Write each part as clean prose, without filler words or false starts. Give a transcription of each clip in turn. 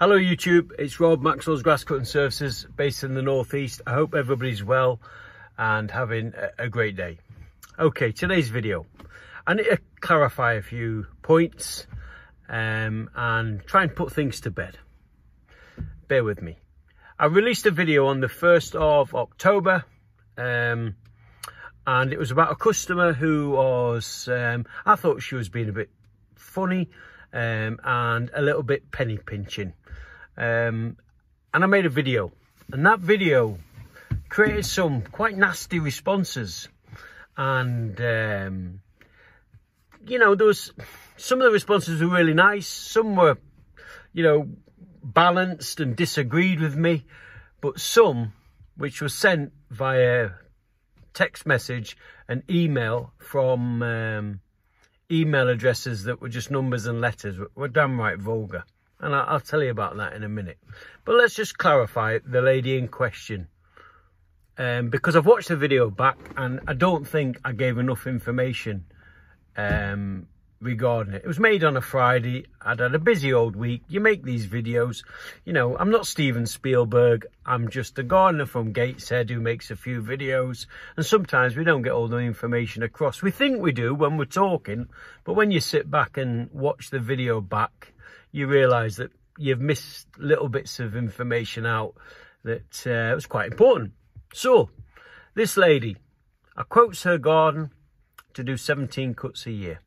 Hello YouTube, it's Rob, Maxwell's Grass Cutting Services, based in the northeast. I hope everybody's well and having a great day. Okay, today's video, I need to clarify a few points and try and put things to bed. Bear with me. I released a video on the 1st of October and it was about a customer who was, I thought she was being a bit funny and a little bit penny pinching. And I made a video, and that video created some quite nasty responses. And you know, there was some of the responses were really nice, some were, you know, balanced and disagreed with me, but some which was sent via text message and email from email addresses that were just numbers and letters were damn right vulgar. And I'll tell you about that in a minute. But let's just clarify the lady in question. Because I've watched the video back and I don't think I gave enough information regarding it. It was made on a Friday. I'd had a busy old week. You make these videos. You know, I'm not Steven Spielberg. I'm just a gardener from Gateshead who makes a few videos. And sometimes we don't get all the information across. We think we do when we're talking. But when you sit back and watch the video back, you realise that you've missed little bits of information out that was quite important. So, this lady, I quotes her garden to do 17 cuts a year.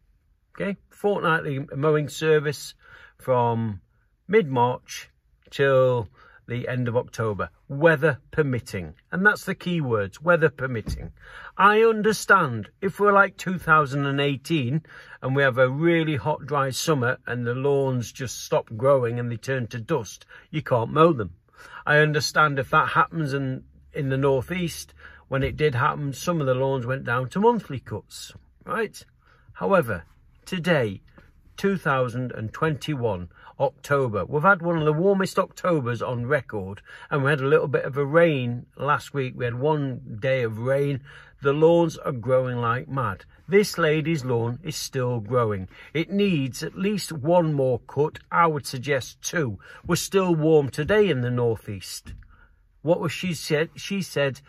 Okay, fortnightly mowing service from mid-March till the end of October, weather permitting. And that's the key words, weather permitting. I understand if we're like 2018 and we have a really hot, dry summer and the lawns just stop growing and they turn to dust, you can't mow them. I understand if that happens in the northeast. When it did happen, some of the lawns went down to monthly cuts, right? However, today, 2021, October, we've had one of the warmest Octobers on record, and we had a little bit of a rain last week. We had one day of rain. The lawns are growing like mad. This lady's lawn is still growing. It needs at least one more cut. I would suggest two. We're still warm today in the northeast. What was she said? She said,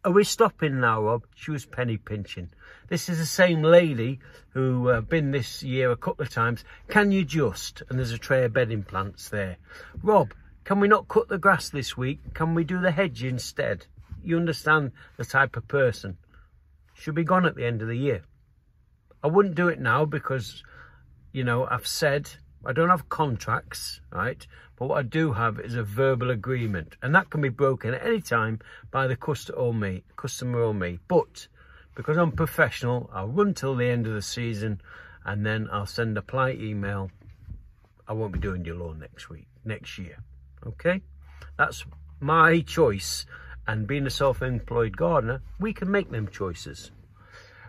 are we stopping now, Rob? She was penny pinching. This is the same lady who been this year a couple of times. Can you just, and there's a tray of bedding plants there. Rob, can we not cut the grass this week? Can we do the hedge instead? You understand the type of person. She'll be gone at the end of the year. I wouldn't do it now because, you know, I've said I don't have contracts, right? But what I do have is a verbal agreement, and that can be broken at any time by the customer or me. But because I'm professional, I'll run till the end of the season, and then I'll send a polite email. I won't be doing your lawn next year. Okay? That's my choice, and being a self-employed gardener, we can make them choices.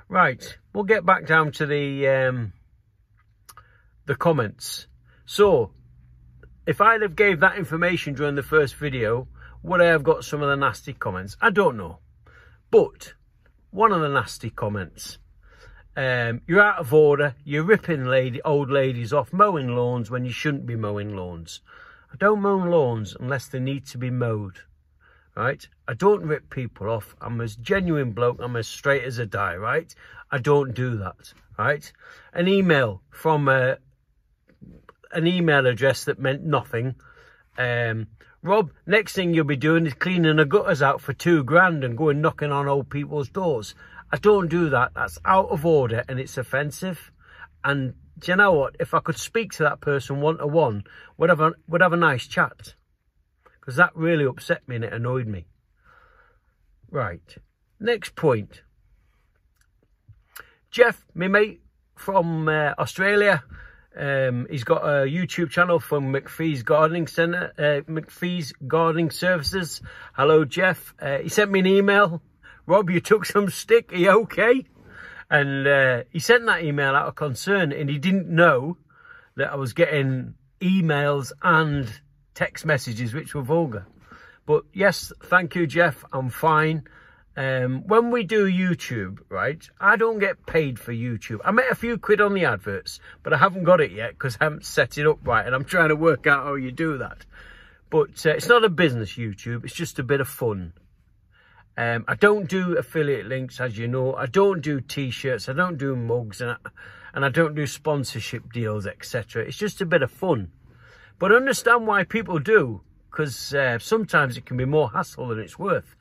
Right, we'll get back down to the comments. So, if I'd have gave that information during the first video, would I have got some of the nasty comments? I don't know. But one of the nasty comments, you're out of order, you're ripping old ladies off mowing lawns when you shouldn't be mowing lawns. I don't mow lawns unless they need to be mowed, right? I don't rip people off. I'm as genuine bloke, I'm as straight as a die, right? I don't do that, right? An email from an email address that meant nothing. Rob, next thing you'll be doing is cleaning the gutters out for £2 and going knocking on old people's doors. I don't do that. That's out of order and it's offensive. And do you know what? If I could speak to that person one-to-one, we'd have a nice chat. Because that really upset me and it annoyed me. Right. Next point. Jeff, my mate from Australia, he's got a YouTube channel from McPhee's Gardening Centre, McPhee's Gardening Services. Hello, Jeff. He sent me an email. Rob, you took some stick. Are you okay? And he sent that email out of concern, and he didn't know that I was getting emails and text messages which were vulgar. But yes, thank you, Jeff. I'm fine. when we do YouTube, right, I don't get paid for YouTube. I make a few quid on the adverts, but I haven't got it yet because I haven't set it up right, and I'm trying to work out how you do that. But it's not a business YouTube, it's just a bit of fun. I don't do affiliate links, as you know. I don't do t-shirts, I don't do mugs, and I don't do sponsorship deals, etc. It's just a bit of fun. But understand why people do, because sometimes it can be more hassle than it's worth.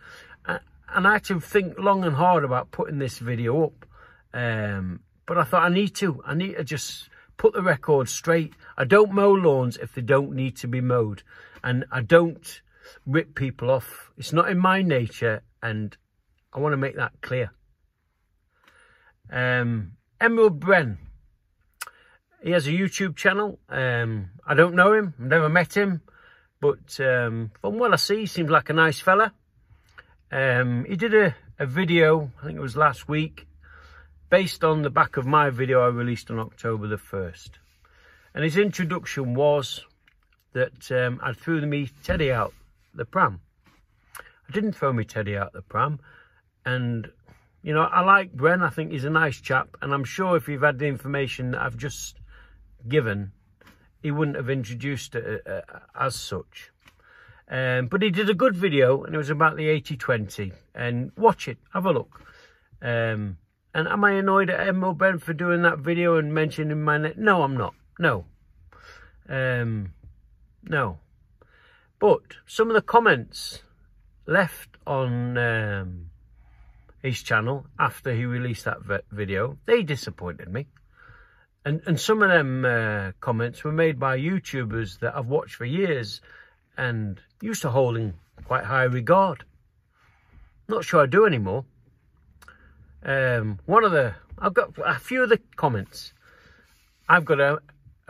And I had to think long and hard about putting this video up. But I thought I need to just put the record straight. I don't mow lawns if they don't need to be mowed. And I don't rip people off. It's not in my nature, and I want to make that clear. Emerald Bren. He has a YouTube channel. I don't know him. I've never met him. But from what I see, he seems like a nice fella. He did a video, I think it was last week, based on the back of my video I released on October the 1st. And his introduction was that I threw me teddy out the pram. I didn't throw me teddy out the pram. And, you know, I like Bren. I think he's a nice chap. And I'm sure if you've had the information that I've just given, he wouldn't have introduced it as such. But he did a good video, and it was about the 80-20. And watch it, have a look. And am I annoyed at Emerald Bren for doing that video and mentioning my name? No, I'm not. No. No. But some of the comments left on his channel after he released that video, they disappointed me. And some of them comments were made by YouTubers that I've watched for years and used to hold in quite high regard. Not sure I do anymore. I've got a few of the comments. I've got a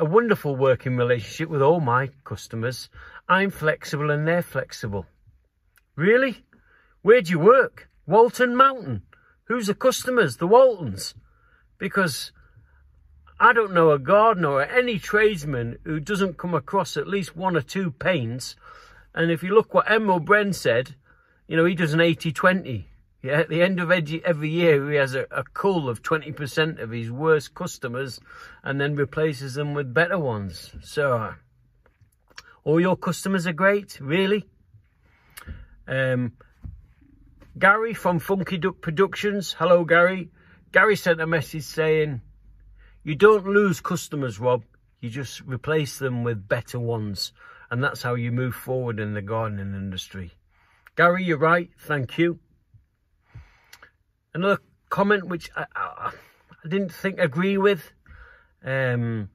wonderful working relationship with all my customers. I'm flexible and they're flexible. Really? Where do you work? Walton Mountain. Who's the customers? The Waltons. Because I don't know a gardener or any tradesman who doesn't come across at least one or two pains. And if you look what Emerald Bren said, you know, he does an 80-20. Yeah, at the end of every year, he has a cull of 20% of his worst customers and then replaces them with better ones. So, all your customers are great, really? Gary from Funky Duck Productions. Hello, Gary. Gary sent a message saying, you don't lose customers, Rob. You just replace them with better ones. And that's how you move forward in the gardening industry. Gary, you're right. Thank you. Another comment which I didn't agree with. As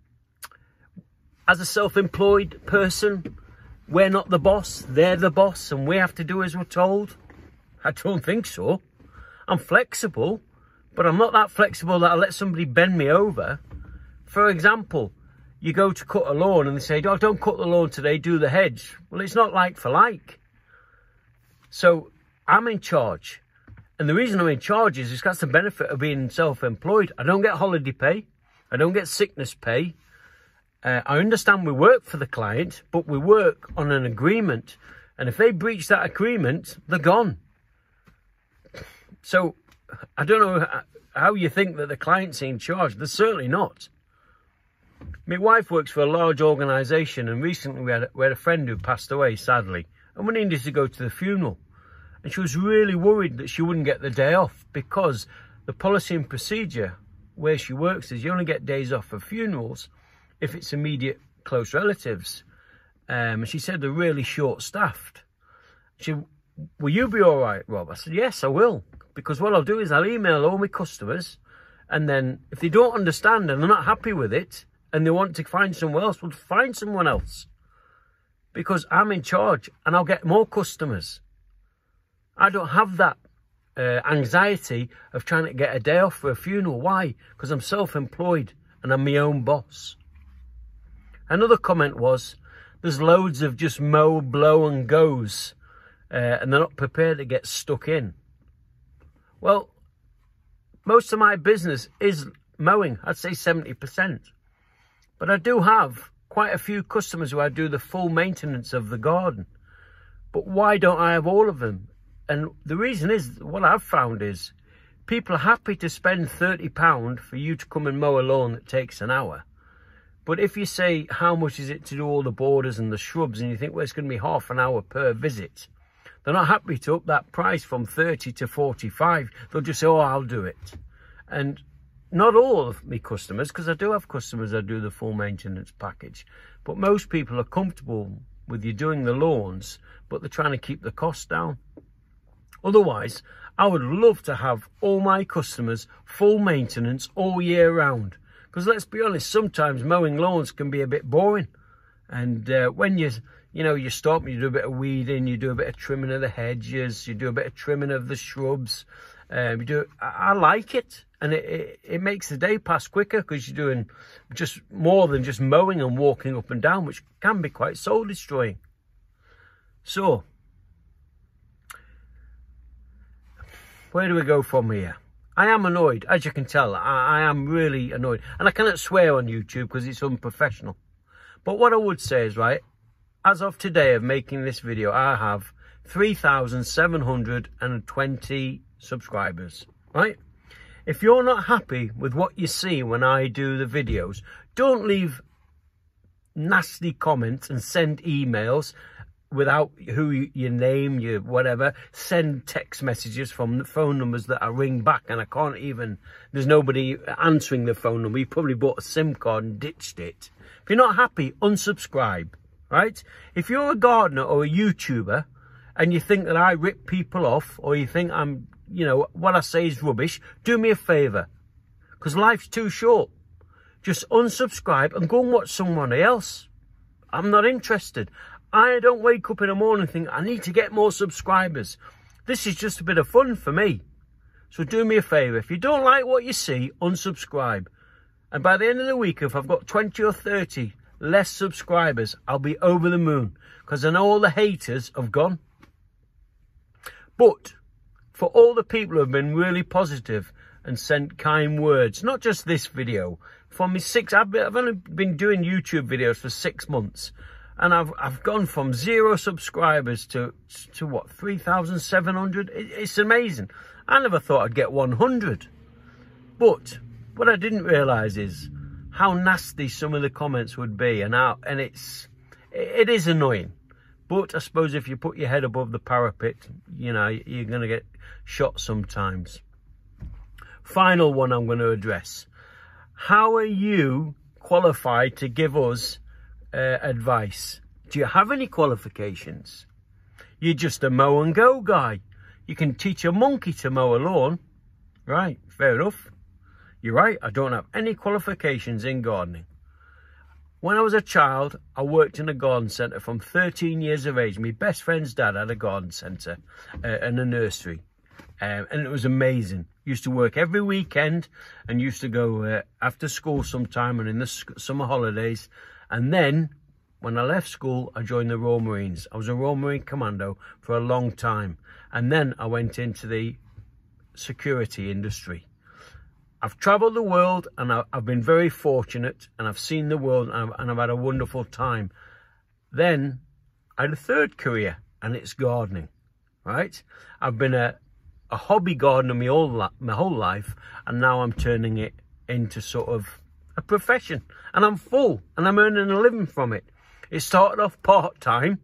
a self-employed person, we're not the boss. They're the boss and we have to do as we're told. I don't think so. I'm flexible, but I'm not that flexible that I let somebody bend me over. For example, you go to cut a lawn and they say, oh, don't cut the lawn today, do the hedge. Well, it's not like for like. So I'm in charge. And the reason I'm in charge is that's the benefit of being self-employed. I don't get holiday pay. I don't get sickness pay. I understand we work for the client, but we work on an agreement. And if they breach that agreement, they're gone. So I don't know how you think that the client's in charge. They're certainly not. My wife works for a large organisation, and recently we had a friend who passed away, sadly. And we needed to go to the funeral. And she was really worried that she wouldn't get the day off because the policy and procedure where she works is you only get days off for funerals if it's immediate close relatives. And she said they're really short-staffed. She said, will you be all right, Rob? I said, yes, I will. Because what I'll do is I'll email all my customers, and then if they don't understand and they're not happy with it and they want to find someone else, we'll find someone else. Because I'm in charge and I'll get more customers. I don't have that anxiety of trying to get a day off for a funeral. Why? Because I'm self-employed and I'm my own boss. Another comment was, there's loads of just mow, blow and goes, and they're not prepared to get stuck in. Well, most of my business is mowing. I'd say 70%. But I do have quite a few customers who I do the full maintenance of the garden. But why don't I have all of them? And the reason is, what I've found is, people are happy to spend £30 for you to come and mow a lawn that takes an hour. But if you say, how much is it to do all the borders and the shrubs, and you think, well, it's going to be half an hour per visit, they're not happy to up that price from 30 to 45. They'll just say, oh, I'll do it. And not all of my customers, because I do have customers that do the full maintenance package, but most people are comfortable with you doing the lawns, but they're trying to keep the cost down. Otherwise, I would love to have all my customers full maintenance all year round. Because let's be honest, sometimes mowing lawns can be a bit boring. And when you stop and you do a bit of weeding, you do a bit of trimming of the hedges, you do a bit of trimming of the shrubs. I like it. And it makes the day pass quicker, because you're doing just more than just mowing and walking up and down, which can be quite soul destroying. So, where do we go from here? I am annoyed, as you can tell. I am really annoyed. And I cannot swear on YouTube because it's unprofessional. But what I would say is, right, as of today of making this video, I have 3,720 subscribers, right? If you're not happy with what you see when I do the videos, don't leave nasty comments and send emails without your name, your whatever. Send text messages from the phone numbers that I ring back, and I can't even, there's nobody answering the phone number. You probably bought a SIM card and ditched it. If you're not happy, unsubscribe, right? If you're a gardener or a YouTuber and you think that I rip people off, or you think I'm, what I say is rubbish, do me a favour, because life's too short. Just unsubscribe and go and watch somebody else. I'm not interested. I don't wake up in the morning and think, I need to get more subscribers. This is just a bit of fun for me. So do me a favour. If you don't like what you see, unsubscribe. And by the end of the week, if I've got 20 or 30 less subscribers, I'll be over the moon, because I know all the haters have gone. But for all the people who have been really positive and sent kind words, not just this video, from me I've only been doing YouTube videos for 6 months. And I've gone from 0 subscribers to what, 3,700? It's amazing. I never thought I'd get 100. But what I didn't realise is how nasty some of the comments would be, and it is annoying. But I suppose if you put your head above the parapet, you're going to get shot sometimes. Final one I'm going to address. How are you qualified to give us advice? Do you have any qualifications? You're just a mow and go guy. You can teach a monkey to mow a lawn. Right, fair enough. You're right, I don't have any qualifications in gardening. When I was a child, I worked in a garden centre from 13 years of age. My best friend's dad had a garden centre and a nursery. And it was amazing. Used to work every weekend and used to go after school sometime and in the summer holidays. And then, when I left school, I joined the Royal Marines. I was a Royal Marine Commando for a long time. And then I went into the security industry. I've travelled the world, and I've been very fortunate, and I've seen the world, and I've had a wonderful time. Then I had a third career, and it's gardening, right? I've been a hobby gardener my whole life, and now I'm turning it into sort of a profession, and I'm full, and I'm earning a living from it. It started off part-time,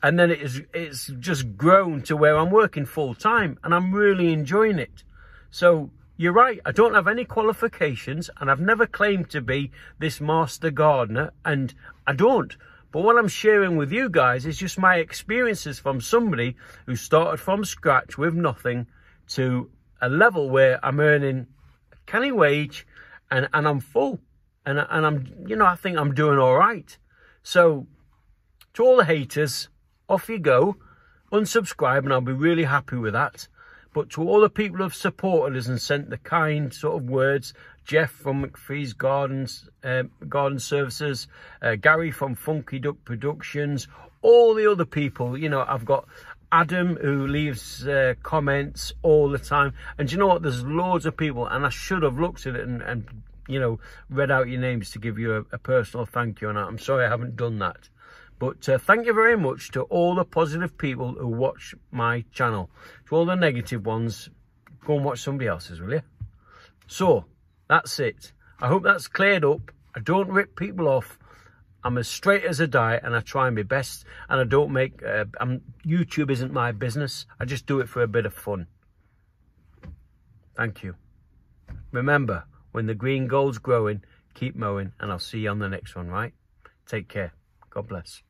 and then it's just grown to where I'm working full-time, and I'm really enjoying it. So you're right, I don't have any qualifications, and I've never claimed to be this master gardener, and I don't. But what I'm sharing with you guys is just my experiences from somebody who started from scratch with nothing to a level where I'm earning a canny wage, and I'm full, and I'm, I think I'm doing all right. So to all the haters, off you go, unsubscribe, and I'll be really happy with that. But to all the people who have supported us and sent the kind sort of words, Jeff from McPhee's Garden Services, Gary from Funky Duck Productions, all the other people, I've got Adam who leaves comments all the time. And do you know what? There's loads of people, and I should have looked at it and read out your names to give you a personal thank you. And I'm sorry I haven't done that. But thank you very much to all the positive people who watch my channel. To all the negative ones, go and watch somebody else's, will you? So, that's it. I hope that's cleared up. I don't rip people off. I'm as straight as a die, and I try my best. And I don't make... YouTube isn't my business. I just do it for a bit of fun. Thank you. Remember, when the green gold's growing, keep mowing, and I'll see you on the next one, right? Take care. God bless.